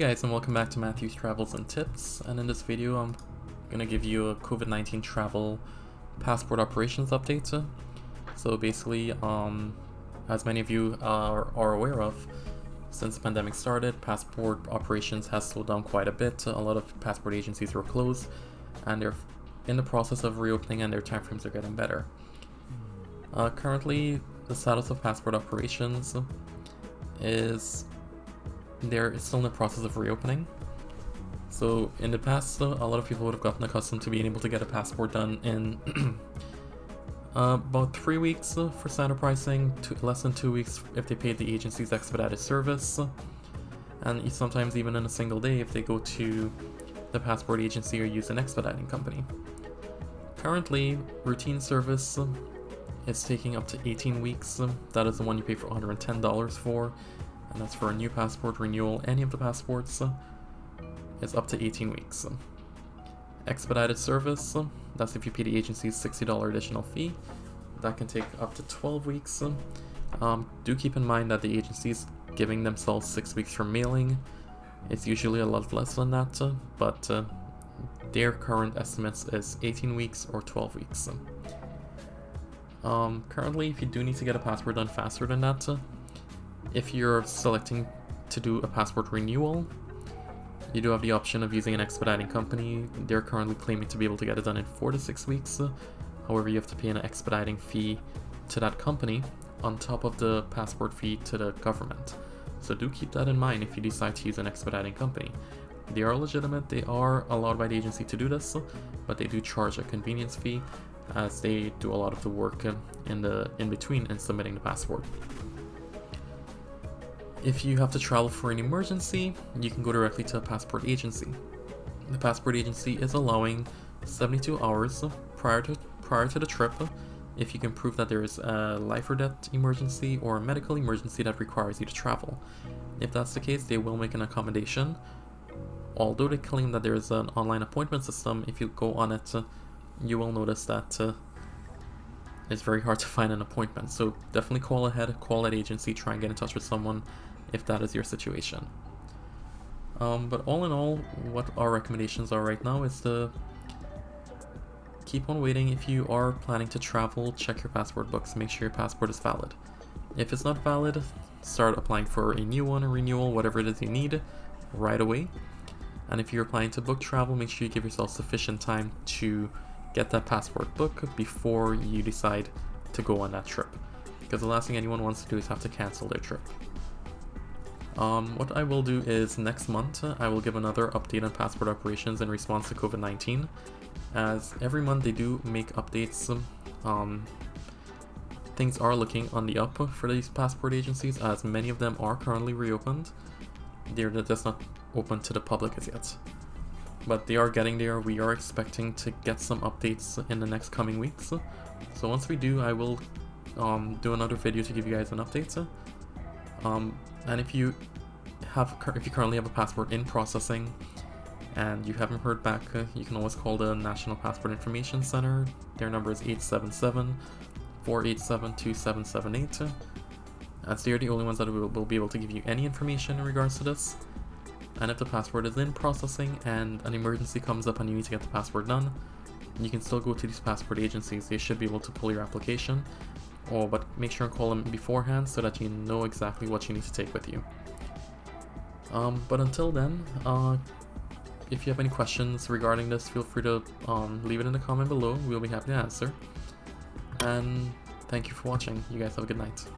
guys, and welcome back to Matthew's Travels and Tips, and in this video I'm gonna give you a COVID-19 travel passport operations update. So basically, as many of you are aware of, since the pandemic started, passport operations has slowed down quite a bit. A lot of passport agencies were closed, and they're in the process of reopening, and their timeframes are getting better. Currently, the status of passport operations is they're still in the process of reopening. So in the past, a lot of people would have gotten accustomed to being able to get a passport done in about 3 weeks for standard pricing, less than 2 weeks if they paid the agency's expedited service, and sometimes even in a single day if they go to the passport agency or use an expediting company. Currently, routine service is taking up to 18 weeks. That is the one you pay for $110 for, and that's for a new passport, renewal, any of the passports. It's up to 18 weeks. Expedited service, that's if you pay the agency's $60 additional fee. That can take up to 12 weeks. Do keep in mind that the agency is giving themselves 6 weeks for mailing. It's usually a lot less than that, but their current estimates is 18 weeks or 12 weeks. Currently, if you do need to get a passport done faster than that, if you're selecting to do a passport renewal, you do have the option of using an expediting company. They're currently claiming to be able to get it done in 4 to 6 weeks. However, you have to pay an expediting fee to that company on top of the passport fee to the government. So do keep that in mind if you decide to use an expediting company. They are legitimate, they are allowed by the agency to do this, but they do charge a convenience fee as they do a lot of the work in between and submitting the passport. If you have to travel for an emergency, you can go directly to a passport agency. The passport agency is allowing 72 hours prior to the trip if you can prove that there is a life or death emergency or a medical emergency that requires you to travel. If that's the case, they will make an accommodation. Although they claim that there is an online appointment system, if you go on it, you will notice that it's very hard to find an appointment. So definitely call ahead, call that agency, try and get in touch with someone if that is your situation. But all in all, what our recommendations are right now is to keep on waiting. If you are planning to travel, check your passport books, make sure your passport is valid. If it's not valid, start applying for a new one, a renewal, whatever it is you need right away. And if you're planning to book travel, make sure you give yourself sufficient time to get that passport book before you decide to go on that trip, because the last thing anyone wants to do is have to cancel their trip. What I will do is next month I will give another update on passport operations in response to COVID-19, as every month they do make updates. Things are looking on the up for these passport agencies, as many of them are currently reopened. They're just not open to the public as yet, but they are getting there. We are expecting to get some updates in the next coming weeks. So once we do, I will do another video to give you guys an update. And if you currently have a passport in processing and you haven't heard back, you can always call the National Passport Information Center. Their number is 877-487-2778. As they're the only ones that will be able to give you any information in regards to this. And if the passport is in processing and an emergency comes up and you need to get the passport done, you can still go to these passport agencies. They should be able to pull your application. But make sure and call them beforehand so that you know exactly what you need to take with you. But until then, if you have any questions regarding this, feel free to leave it in the comment below. We'll be happy to answer. And thank you for watching. You guys have a good night.